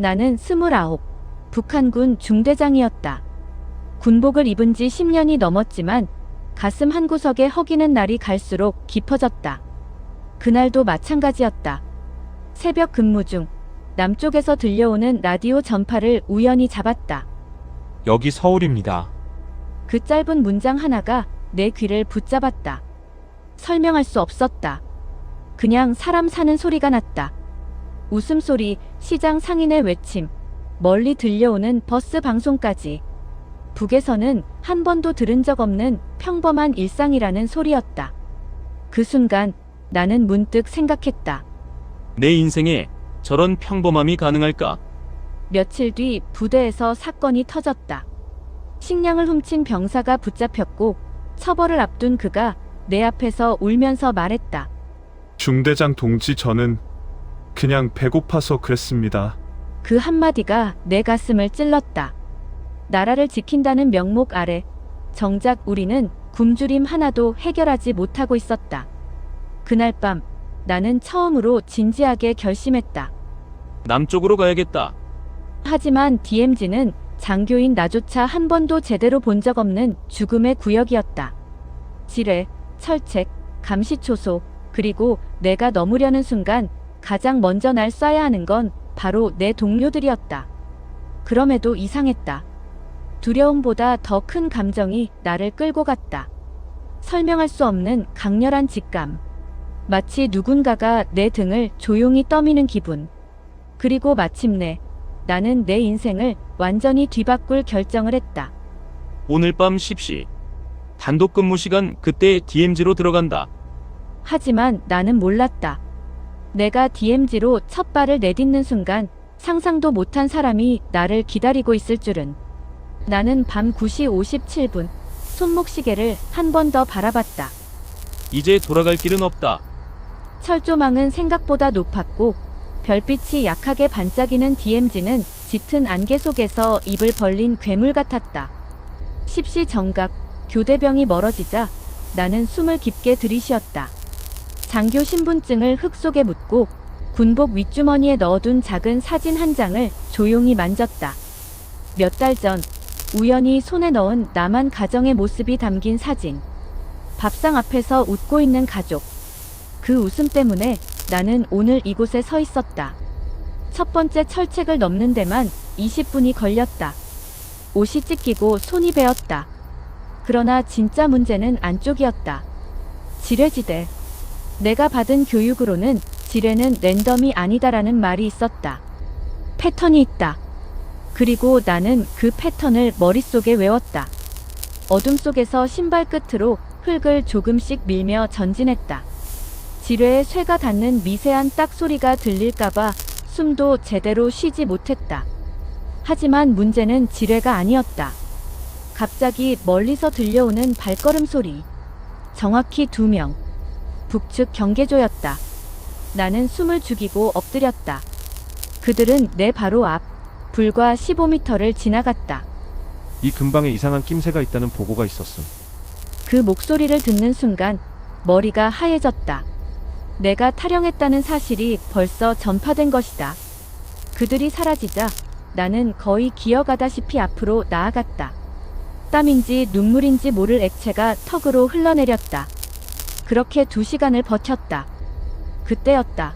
나는 29, 북한군 중대장이었다. 군복을 입은 지 10년이 넘었지만 가슴 한구석에 허기는 날이 갈수록 깊어졌다. 그날도 마찬가지였다. 새벽 근무 중 남쪽에서 들려오는 라디오 전파를 우연히 잡았다. 여기 서울입니다. 그 짧은 문장 하나가 내 귀를 붙잡았다. 설명할 수 없었다. 그냥 사람 사는 소리가 났다. 웃음소리, 시장 상인의 외침, 멀리 들려오는 버스 방송까지. 북에서는 한 번도 들은 적 없는 평범한 일상이라는 소리였다. 그 순간 나는 문득 생각했다. 내 인생에 저런 평범함이 가능할까? 며칠 뒤 부대에서 사건이 터졌다. 식량을 훔친 병사가 붙잡혔고 처벌을 앞둔 그가 내 앞에서 울면서 말했다. 중대장 동지, 저는 그냥 배고파서 그랬습니다. 그 한마디가 내 가슴을 찔렀다. 나라를 지킨다는 명목 아래 정작 우리는 굶주림 하나도 해결하지 못하고 있었다. 그날 밤 나는 처음으로 진지하게 결심했다. 남쪽으로 가야겠다. 하지만 DMZ는 장교인 나조차 한 번도 제대로 본 적 없는 죽음의 구역이었다. 지뢰, 철책, 감시초소, 그리고 내가 넘으려는 순간 가장 먼저 날 쏴야 하는 건 바로 내 동료들이었다. 그럼에도 이상했다. 두려움보다 더 큰 감정이 나를 끌고 갔다. 설명할 수 없는 강렬한 직감. 마치 누군가가 내 등을 조용히 떠미는 기분. 그리고 마침내 나는 내 인생을 완전히 뒤바꿀 결정을 했다. 오늘 밤 10시. 단독 근무 시간 그때 DMZ로 들어간다. 하지만 나는 몰랐다. 내가 DMZ로 첫 발을 내딛는 순간 상상도 못한 사람이 나를 기다리고 있을 줄은. 나는 밤 9시 57분 손목시계를 한 번 더 바라봤다. 이제 돌아갈 길은 없다. 철조망은 생각보다 높았고 별빛이 약하게 반짝이는 DMZ는 짙은 안개 속에서 입을 벌린 괴물 같았다. 10시 정각, 교대병이 멀어지자 나는 숨을 깊게 들이쉬었다. 장교 신분증을 흙 속에 묻고 군복 윗주머니에 넣어둔 작은 사진 한 장을 조용히 만졌다. 몇 달 전 우연히 손에 넣은 나만 가정의 모습이 담긴 사진. 밥상 앞에서 웃고 있는 가족. 그 웃음 때문에 나는 오늘 이곳에 서 있었다. 첫 번째 철책을 넘는 데만 20분이 걸렸다. 옷이 찢기고 손이 베었다. 그러나 진짜 문제는 안쪽이었다. 지뢰지대. 내가 받은 교육으로는 지뢰는 랜덤이 아니다라는 말이 있었다. 패턴이 있다. 그리고 나는 그 패턴을 머릿속에 외웠다. 어둠 속에서 신발 끝으로 흙을 조금씩 밀며 전진했다. 지뢰에 쇠가 닿는 미세한 딱 소리가 들릴까봐 숨도 제대로 쉬지 못했다. 하지만 문제는 지뢰가 아니었다. 갑자기 멀리서 들려오는 발걸음 소리. 정확히 2명. 북측 경계조였다. 나는 숨을 죽이고 엎드렸다. 그들은 내 바로 앞, 불과 15m를 지나갔다. 이 근방에 이상한 낌새가 있다는 보고가 있었음. 그 목소리를 듣는 순간 머리가 하얘졌다. 내가 탈영했다는 사실이 벌써 전파된 것이다. 그들이 사라지자 나는 거의 기어가다시피 앞으로 나아갔다. 땀인지 눈물인지 모를 액체가 턱으로 흘러내렸다. 그렇게 2시간을 버텼다. 그때였다.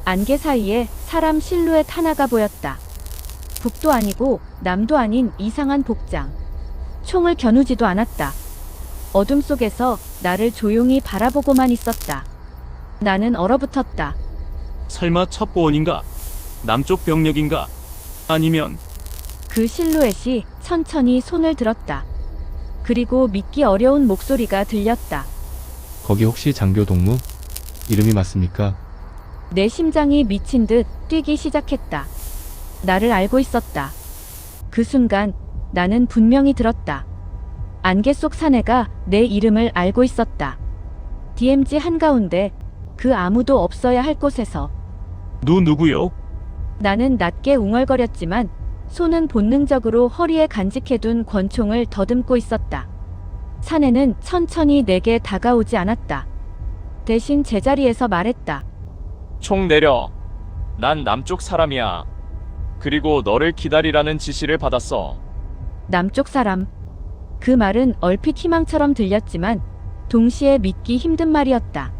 안개 사이에 사람 실루엣 하나가 보였다. 북도 아니고 남도 아닌 이상한 복장. 총을 겨누지도 않았다. 어둠 속에서 나를 조용히 바라보고만 있었다. 나는 얼어붙었다. 설마 첩보원인가? 남쪽 병력인가? 아니면 그 실루엣이 천천히 손을 들었다. 그리고 믿기 어려운 목소리가 들렸다. 거기 혹시 장교 동무? 이름이 맞습니까? 내 심장이 미친 듯 뛰기 시작했다. 나를 알고 있었다. 그 순간 나는 분명히 들었다. 안개 속 사내가 내 이름을 알고 있었다. DMZ 한가운데 그 아무도 없어야 할 곳에서. 누구요? 나는 낮게 웅얼거렸지만 손은 본능적으로 허리에 간직해둔 권총을 더듬고 있었다. 사내는 천천히 내게 다가오지 않았다. 대신 제자리에서 말했다. 총 내려. 난 남쪽 사람이야. 그리고 너를 기다리라는 지시를 받았어. 남쪽 사람. 그 말은 얼핏 희망처럼 들렸지만 동시에 믿기 힘든 말이었다.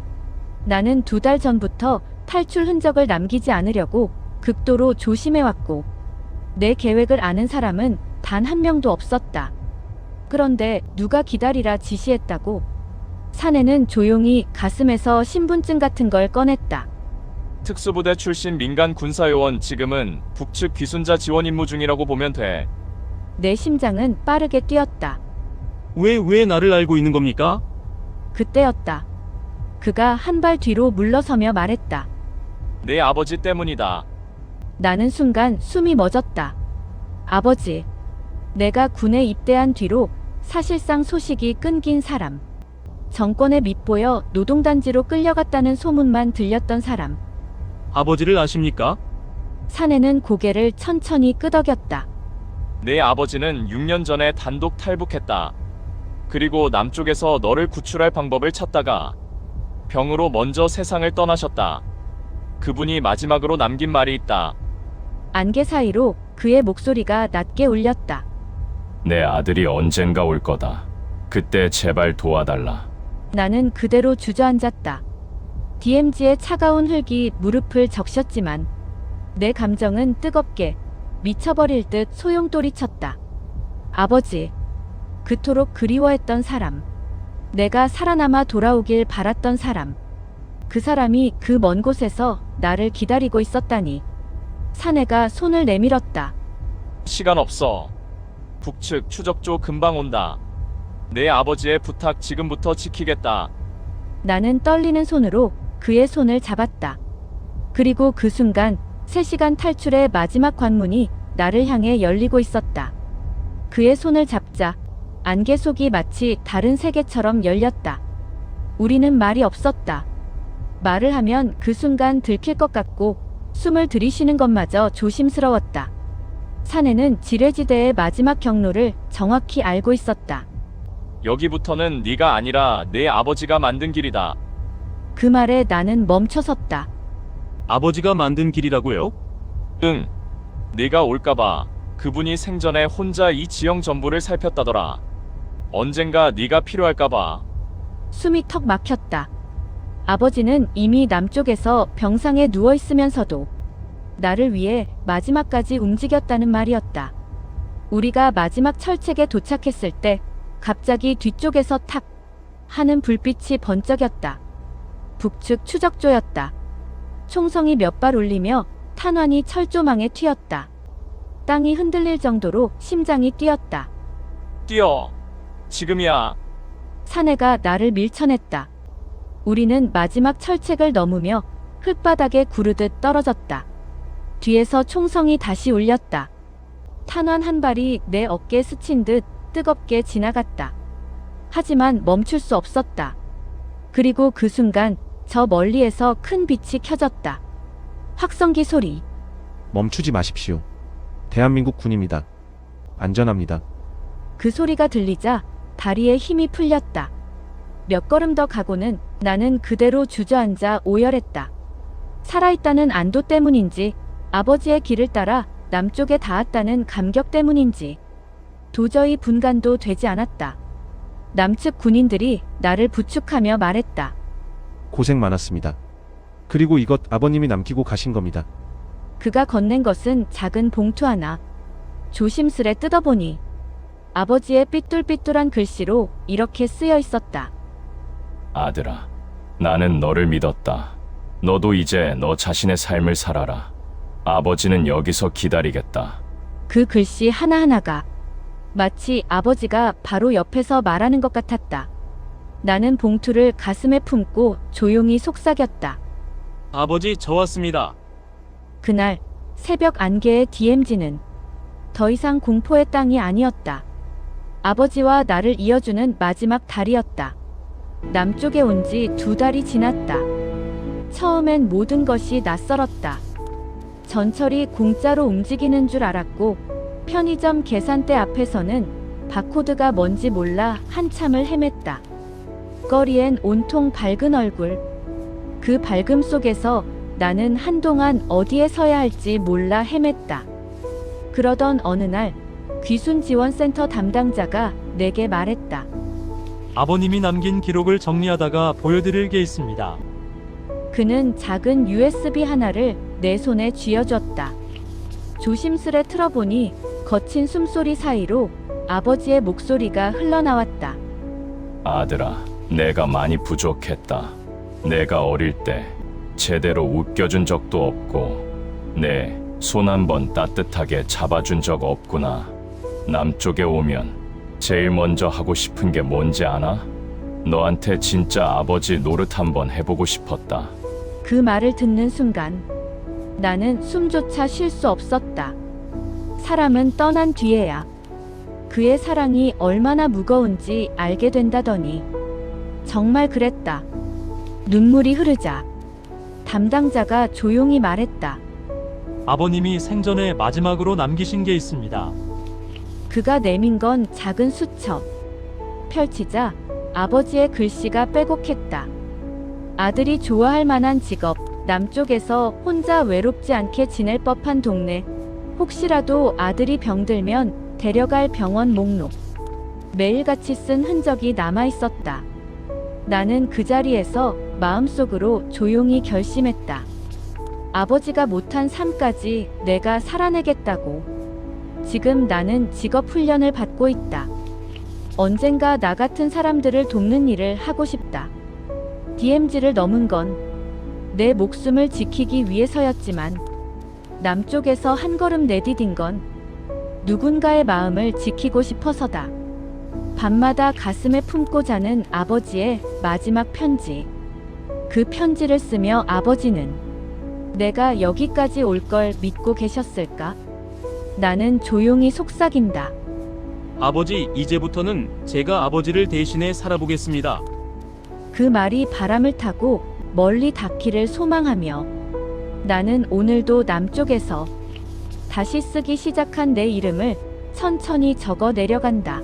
나는 2달 전부터 탈출 흔적을 남기지 않으려고 극도로 조심해왔고 내 계획을 아는 사람은 단 한 명도 없었다. 그런데 누가 기다리라 지시했다고? 사내는 조용히 가슴에서 신분증 같은 걸 꺼냈다. 특수부대 출신 민간 군사요원, 지금은 북측 귀순자 지원 임무 중이라고 보면 돼. 내 심장은 빠르게 뛰었다. 왜 나를 알고 있는 겁니까? 그때였다. 그가 한 발 뒤로 물러서며 말했다. 내 아버지 때문이다. 나는 순간 숨이 멎었다. 아버지. 내가 군에 입대한 뒤로 사실상 소식이 끊긴 사람. 정권에 밉보여 노동단지로 끌려갔다는 소문만 들렸던 사람. 아버지를 아십니까? 사내는 고개를 천천히 끄덕였다. 내 아버지는 6년 전에 단독 탈북했다. 그리고 남쪽에서 너를 구출할 방법을 찾다가 병으로 먼저 세상을 떠나셨다. 그분이 마지막으로 남긴 말이 있다. 안개 사이로 그의 목소리가 낮게 울렸다. 내 아들이 언젠가 올 거다. 그때 제발 도와달라. 나는 그대로 주저앉았다. DMZ의 차가운 흙이 무릎을 적셨지만 내 감정은 뜨겁게 미쳐버릴 듯 소용돌이 쳤다. 아버지. 그토록 그리워했던 사람. 내가 살아남아 돌아오길 바랐던 사람. 그 사람이 그 먼 곳에서 나를 기다리고 있었다니. 사내가 손을 내밀었다. 시간 없어. 북측 추적조 금방 온다. 내 아버지의 부탁 지금부터 지키겠다. 나는 떨리는 손으로 그의 손을 잡았다. 그리고 그 순간 3시간 탈출의 마지막 관문이 나를 향해 열리고 있었다. 그의 손을 잡자 안개 속이 마치 다른 세계처럼 열렸다. 우리는 말이 없었다. 말을 하면 그 순간 들킬 것 같고 숨을 들이쉬는 것마저 조심스러웠다. 사내는 지뢰지대의 마지막 경로를 정확히 알고 있었다. 여기부터는 네가 아니라 내 아버지가 만든 길이다. 그 말에 나는 멈춰섰다. 아버지가 만든 길이라고요? 응. 네가 올까봐 그분이 생전에 혼자 이 지형 전부를 살폈다더라. 언젠가 네가 필요할까봐. 숨이 턱 막혔다. 아버지는 이미 남쪽에서 병상에 누워있으면서도 나를 위해 마지막까지 움직였다는 말이었다. 우리가 마지막 철책에 도착했을 때 갑자기 뒤쪽에서 탁 하는 불빛이 번쩍였다. 북측 추적조였다. 총성이 몇 발 울리며 탄환이 철조망에 튀었다. 땅이 흔들릴 정도로 심장이 뛰었다. 뛰어. 지금이야. 사내가 나를 밀쳐냈다. 우리는 마지막 철책을 넘으며 흙바닥에 구르듯 떨어졌다. 뒤에서 총성이 다시 울렸다. 탄환 한 발이 내 어깨에 스친 듯 뜨겁게 지나갔다. 하지만 멈출 수 없었다. 그리고 그 순간 저 멀리에서 큰 빛이 켜졌다. 확성기 소리. 멈추지 마십시오. 대한민국 군입니다. 안전합니다. 그 소리가 들리자 다리에 힘이 풀렸다. 몇 걸음 더 가고는 나는 그대로 주저앉아 오열했다. 살아있다는 안도 때문인지 아버지의 길을 따라 남쪽에 닿았다는 감격 때문인지 도저히 분간도 되지 않았다. 남측 군인들이 나를 부축하며 말했다. 고생 많았습니다. 그리고 이것 아버님이 남기고 가신 겁니다. 그가 건넨 것은 작은 봉투 하나. 조심스레 뜯어보니 아버지의 삐뚤삐뚤한 글씨로 이렇게 쓰여 있었다. 아들아, 나는 너를 믿었다. 너도 이제 너 자신의 삶을 살아라. 아버지는 여기서 기다리겠다. 그 글씨 하나하나가 마치 아버지가 바로 옆에서 말하는 것 같았다. 나는 봉투를 가슴에 품고 조용히 속삭였다. 아버지, 저 왔습니다. 그날 새벽 안개의 DMZ는 더 이상 공포의 땅이 아니었다. 아버지와 나를 이어주는 마지막 달이었다. 남쪽에 온 지 2달이 지났다. 처음엔 모든 것이 낯설었다. 전철이 공짜로 움직이는 줄 알았고 편의점 계산대 앞에서는 바코드가 뭔지 몰라 한참을 헤맸다. 거리엔 온통 밝은 얼굴. 그 밝음 속에서 나는 한동안 어디에 서야 할지 몰라 헤맸다. 그러던 어느 날 귀순지원센터 담당자가 내게 말했다. 아버님이 남긴 기록을 정리하다가 보여드릴 게 있습니다. 그는 작은 USB 하나를 내 손에 쥐어줬다. 조심스레 틀어보니 거친 숨소리 사이로 아버지의 목소리가 흘러나왔다. 아들아, 내가 많이 부족했다. 내가 어릴 때 제대로 웃겨준 적도 없고 내 손 한 번 따뜻하게 잡아준 적 없구나. 남쪽에 오면 제일 먼저 하고 싶은 게 뭔지 아나? 너한테 진짜 아버지 노릇 한번 해보고 싶었다. 그 말을 듣는 순간 나는 숨조차 쉴 수 없었다. 사람은 떠난 뒤에야 그의 사랑이 얼마나 무거운지 알게 된다더니 정말 그랬다. 눈물이 흐르자 담당자가 조용히 말했다. 아버님이 생전에 마지막으로 남기신 게 있습니다. 그가 내민 건 작은 수첩. 펼치자 아버지의 글씨가 빼곡했다. 아들이 좋아할 만한 직업, 남쪽에서 혼자 외롭지 않게 지낼 법한 동네, 혹시라도 아들이 병들면 데려갈 병원 목록. 매일같이 쓴 흔적이 남아 있었다. 나는 그 자리에서 마음속으로 조용히 결심했다. 아버지가 못한 삶까지 내가 살아내겠다고. 지금 나는 직업 훈련을 받고 있다. 언젠가 나 같은 사람들을 돕는 일을 하고 싶다. DMZ를 넘은 건 내 목숨을 지키기 위해서였지만 남쪽에서 한 걸음 내디딘 건 누군가의 마음을 지키고 싶어서다. 밤마다 가슴에 품고 자는 아버지의 마지막 편지. 그 편지를 쓰며 아버지는 내가 여기까지 올 걸 믿고 계셨을까? 나는 조용히 속삭인다. 아버지, 이제부터는 제가 아버지를 대신해 살아보겠습니다. 그 말이 바람을 타고 멀리 닿기를 소망하며 나는 오늘도 남쪽에서 다시 쓰기 시작한 내 이름을 천천히 적어 내려간다.